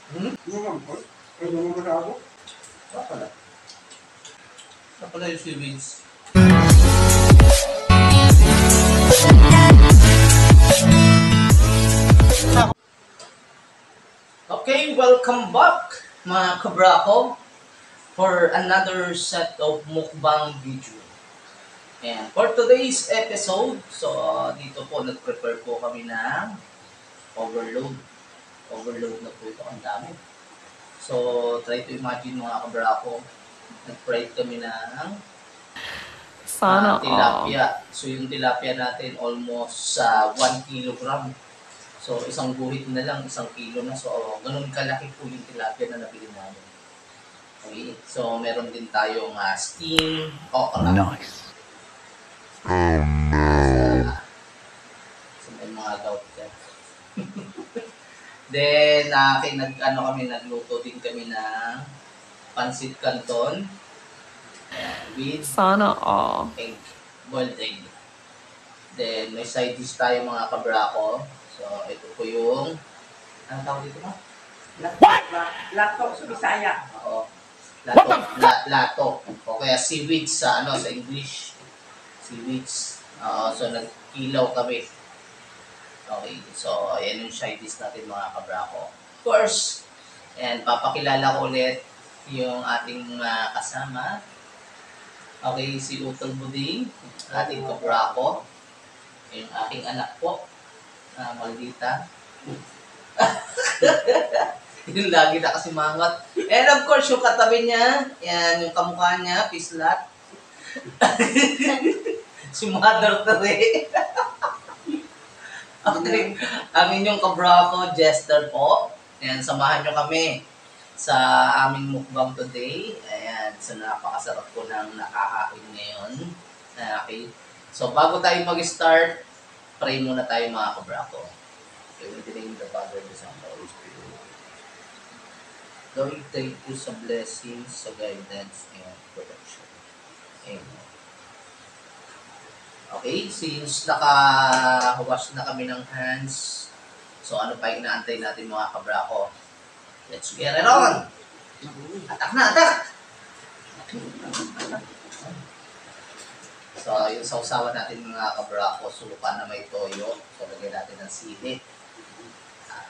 Ano naman po? Ay, naman ba ako? Wala pala yung seaweeds. Okay, welcome back mga kabrako for another set of mukbang video. And for today's episode, so dito po nag-prepare po kami ng overload. Overload na po ito, ang dami. So try to imagine mga kabrako, nag-fry kami ng tilapia. So yung tilapia natin almost sa 1 kilogram. So, isang guhit na lang, 1 kilo na. So, ganun kalaki po yung tilapia na nabili namin. Okay. So, meron din tayong steam okra. Nice. Oh, no. So, may mga gout dyan. Then, nagluto din kami ng pancit canton with egg, boiled egg. Then, may side dish tayo mga kabrako. So, ito po yung, anong tawag dito mo? Lato sa Bisaya. Oo. Lato. O kaya seaweeds sa English. Seaweeds. So, nagkilaw kami. Okay. So, ayan yung side dish natin mga kabrako. Of course, and papakilala ko ulit yung ating kasama. Okay, si Utol Buding, ating kabrako. Yung aking anak po. Maldita. Yung lagi na kasi mangat. And of course, yung katabi niya, yan, yung kamukha niya, pislat. Si Mother Tere. Okay. Ang inyong kabrako, Jester po. Ayan, samahan nyo kami sa aming mukbang today. Ayan, so napakasarap po ng nakakain ngayon. Okay. So, bago tayo mag-start, pray muna tayo mga kabrako. Okay, in the name of the Father, the Son, and the Holy Spirit. Lord, thank you sa blessings, sa guidance, and protection. Amen. Okay, since naka-wash na kami ng hands, so ano pa inaantay natin mga kabrako? Let's get it on! Atak na, atak! So, yung sausawan natin mga kabrako, suka na may toyo. So, lagyan natin ng sili.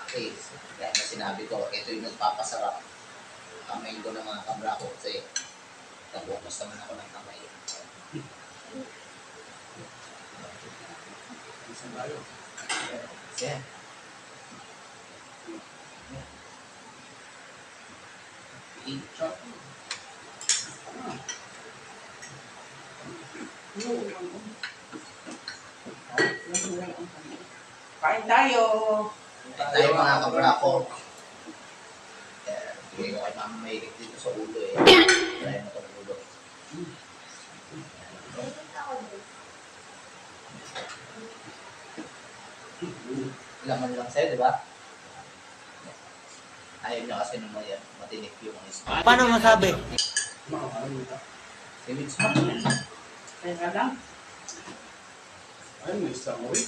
Okay, so, kaya na sinabi ko, ito yung nagpapasarap. Kamay ko ng mga kabrako kasi nabukas naman ako ng kamay. Yeah. Kain tayo. Tayo mga kabrako. Hindi ko kay mama mahilig dito sa ulo eh. Tayo mo itong ulo. Laman lang sa'yo, di ba? Ayaw niya kasi nung matinik yung isma. Paano masabi? Seaweeds mo. Kaya nga lang. Ay, may isda mo eh.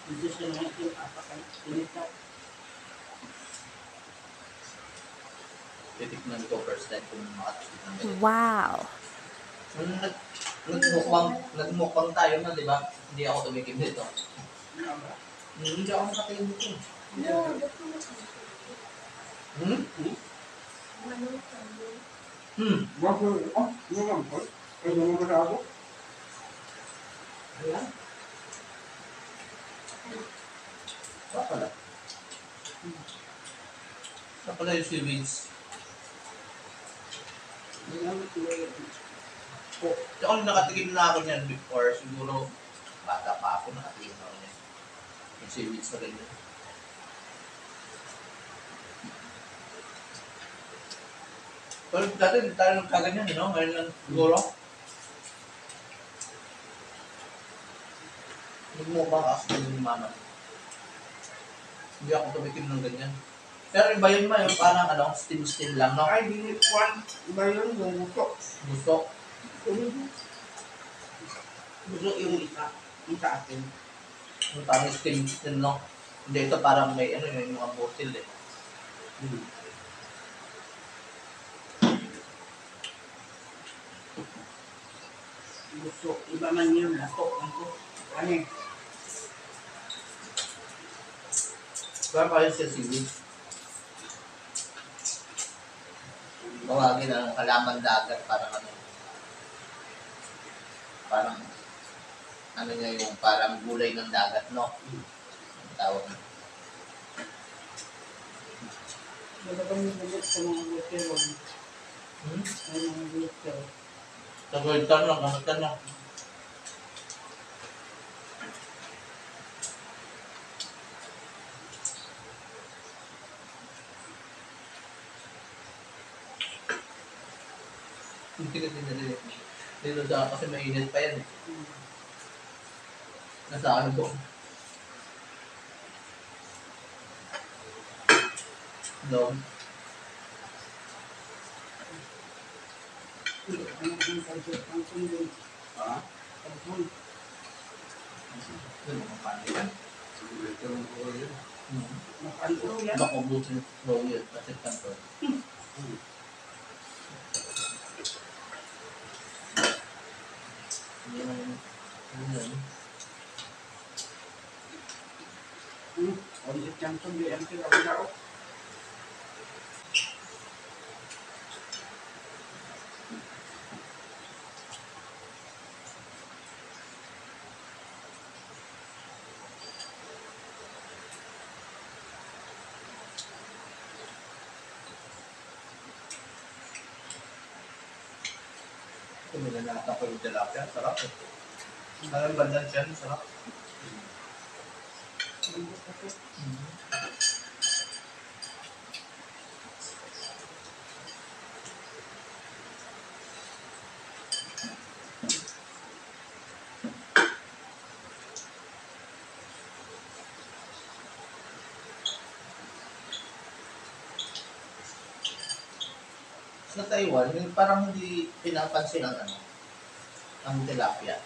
Hindi siya nga yung apakay. Pinita. Titikman ko first time kung makatipid ng ganito. Wow. Nung nagmukbang tayo na, di ba? Hindi ako tumikim dito. Hindi ako nakatingin dito. Bago, ano naman po? Ay, naman ba ako? Ayan. Wala. Wala pala yung seaweeds. Ako nakatikim na ako niyan before. Siguro, bata pa ako nakatikim na ako niyan. Yung seaweeds na ganyan. Pero dati hindi tayo nagkaganyan, Ngayon lang siguro. Nagmukbang ako ng mama. Hindi ako tumikim ng ganyan. Pero iba yun ma, yung parang steam lang, no? Ay, di kwan. Iba yun, yung gusto. Gusto. Gusto yung isa. Ang sa akin. Yung parang steam din, no? Hindi, ito parang may ano yung mga bottle eh. Hmm. Gusto, iba man yun, lato. Ano eh. Kaya pa yun sa seaweed. Tawagin ang halaman dagat, parang ano. Parang, ano niya yung parang gulay ng dagat, no? Ang tawag na. Diba ba yung bulit sa mga butero? Hmm? May mga butero. Tagay tanong, ang tanong. Hindi ka din narinig. Dito sa kasi mainit pa yan eh. Nasa ano po? Loob. Ano ang budget ang kundi? Ha? Ang Yun, mga panikan. Ito lang po yun. Makalo yan. Baka butin low yun, kasi kanto. Yun. Ulit yan kundi ang kinakulao. Kung nilalata ko yung tilapia, sarap eh. Alam ba dyan siya, sarap. Sa Taiwan, yung parang hindi pinapansin ang ano, ang tilapia.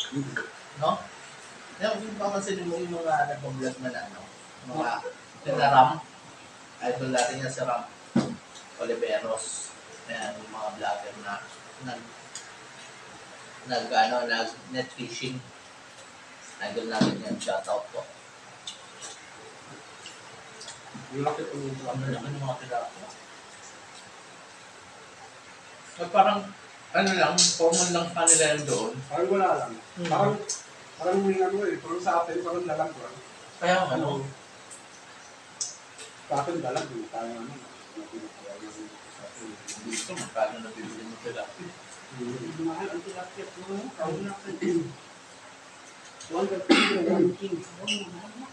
No? Yung papansin mo yung mga nag-vlog na ano, mga tinaram, idol natin yan si Ram Oliveros. Ayan, yung mga vlogger na nag net fishing. Idol natin yan, shoutout po. Ang laki po yung Ano naman yung mga tilapia? Parang, ano lang, common lang sa kanila yan doon. Parang wala lang. Parang may ano eh. Parang sa atin, parang dalag ko. Kaya ano, Sa atin dalag. Tayo ano. dito magkano na bibili mo tilapia. Mahal ang tilapia po. Kaun natin. 100 kilo, 1 king. Mahal na.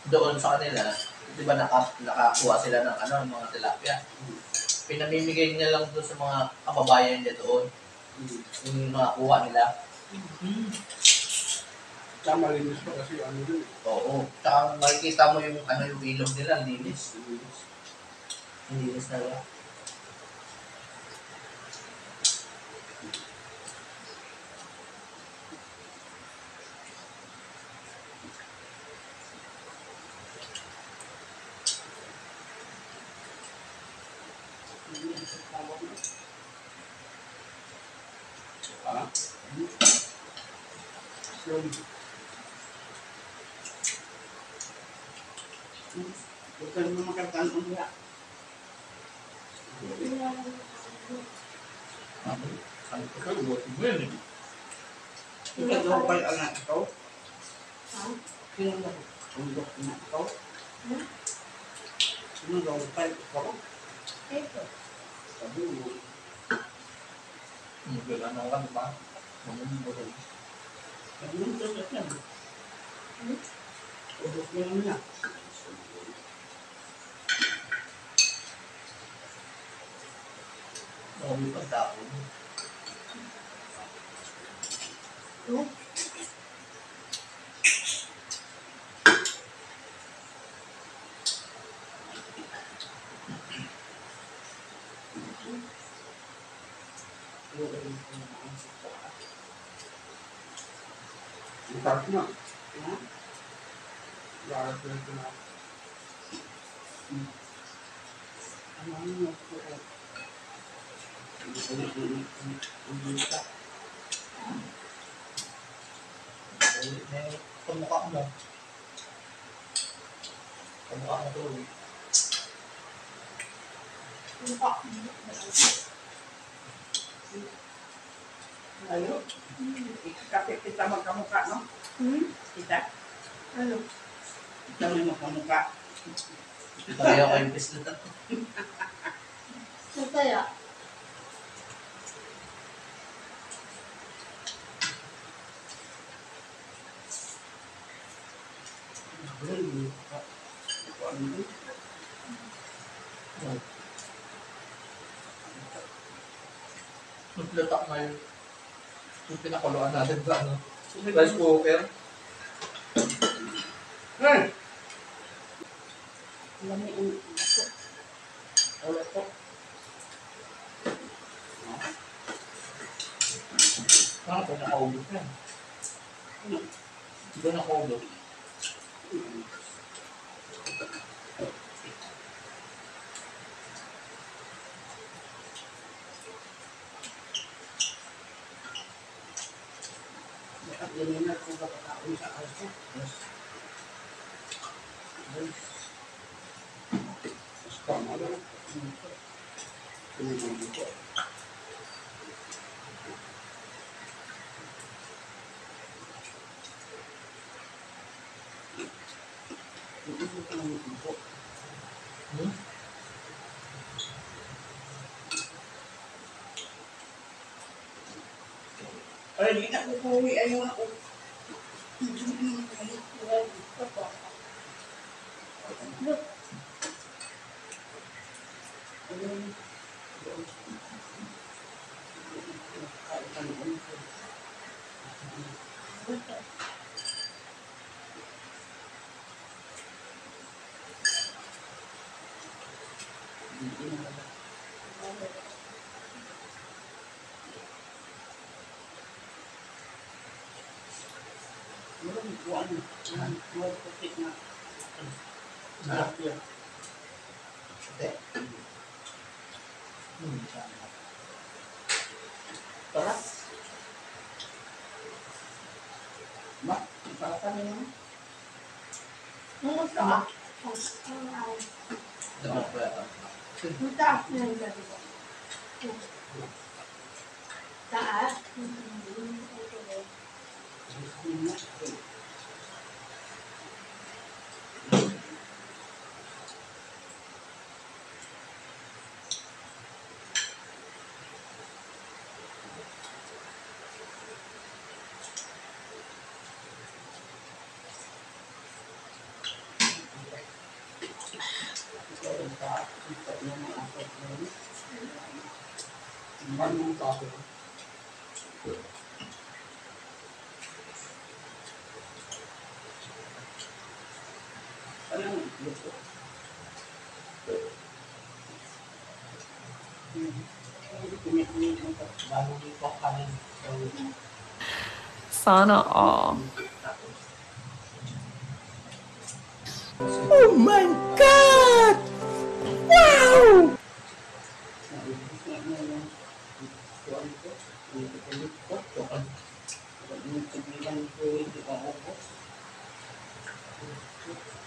Doon sa kanila, di ba nakakuha sila ng ano, mga tilapia. Pinamimigay niya lang doon sa mga kababayan niya doon. Yung mga kuha nila. Tsaka malinis pa kasi ano dun. Oo. Tsaka makikita mo yung ano yung ilog nila, ang linis. Ang linis nila. Ha? Huwag ka naman makatanong niya. Ano ko kayo, buti mo yan eh. Ikaw daw pa yung anak ikaw? Sino daw? Undok na ikaw? Sino daw pa ikaw? Sabi mo. Wala na lang ba? Mamang mo rin. Ano yung dapat yan? Undok niya naman niya. Marami pang tao. Ang sarap na. Ha? Lahat na ito na. Ano ang nagsuot? Kamukha mo. Kamukha mo to. Ayo. Ikakapit kita magkamukha, no? Kita. Ano? Kita may magkamukha. Kaya ko yung pislit na to. Ano kaya? Latak na yung pinakuluan natin sa ano. Rice cooker. Hey! Lami ang ito. Wala to. Ah, ito nakaubos na. Ito nakaubos. At ganyan na kung kapataon sa aso. Yes. Tama na. Hmm? Ay, di na kukuwi. Ayaw na ko. Look, Ate. Tara. Ma, para kami naman. ano ka? Dapat ba ito? Ang taas na yung gabi ko. Taas? Ang tapo. Parang luto. Bago dito ang kanin. Sana all. Oh my God! Wow!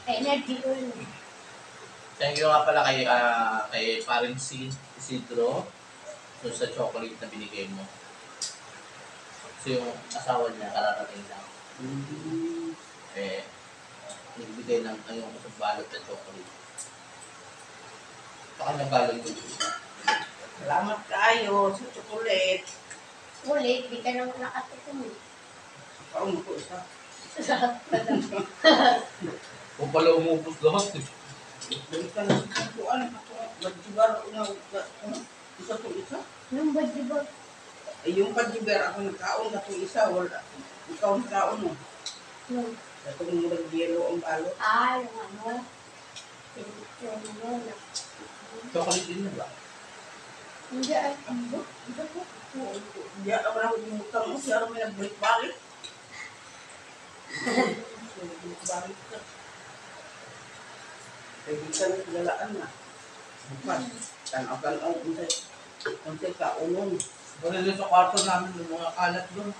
Energy ko yun. Thank you nga pala kay Paring Isidro doon sa chocolate na binigay mo. So yung asawa niya kararating lang. Eh, nagbigay ng ayong isang balot na chocolate. Sa kanyang balot yun. Salamat kayo sa chocolate. Ulit, di ka naman nakatikim. Kaon ko isa. Kung pala umubos lahat eh. Balik ka na sa kuan. Badjibar na isa to isa. Nung ba, di ba? Ay, yung badjibar ako nagkaon na to isa. Wala. Ikaw nagkaon mo. Nung, Itong murag yelo ang balot. yung ano. Yung ano. Chocolate din na ba? Hindi ay, ano? Diya naman ako yung utang mo. Siya naman nagbalik-balik. Bakit ka? Pwede ka na galaan na. Bukas. Tanagal ang unsay ka unon. Wala din sa kwarto namin yung mga kalat doon.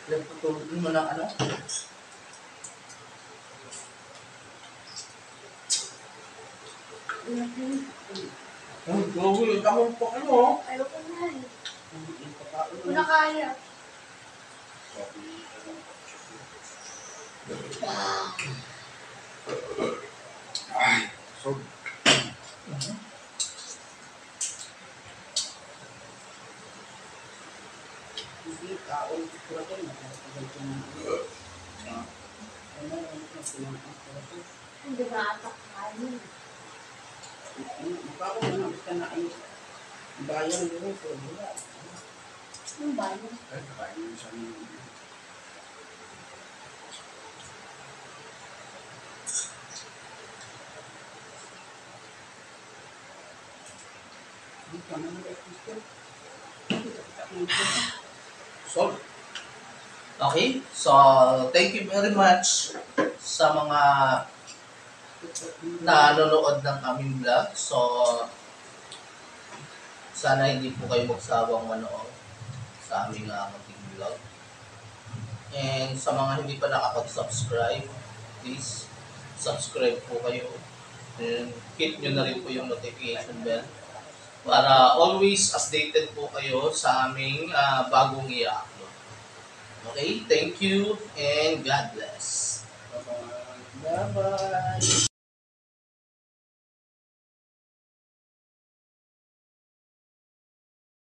Nagputulog mo ng ano? Ang gawin, kamong po ano? Ayoko na eh. Hindi ka pa Hindi ko na kaya. Ay, so, Hindi kaon pura ko na tagal ko na. Ano ang silang ang pura ko. Hindi na atak kanin. Mukha ko na basta na ay bayan din ko. Wala. Yung bayo. ay, kakain yung isang Hindi ka naman ay Kristo. So, okay. So, thank you very much sa mga nanonood ng aming vlog. So, sana hindi po kayo magsawang manood sa aming munting vlog. And sa mga hindi pa nakapag-subscribe, please subscribe po kayo. And hit nyo na rin po yung notification bell para always updated po kayo sa aming bagong i-upload. Okay, thank you and God bless. Bye-bye.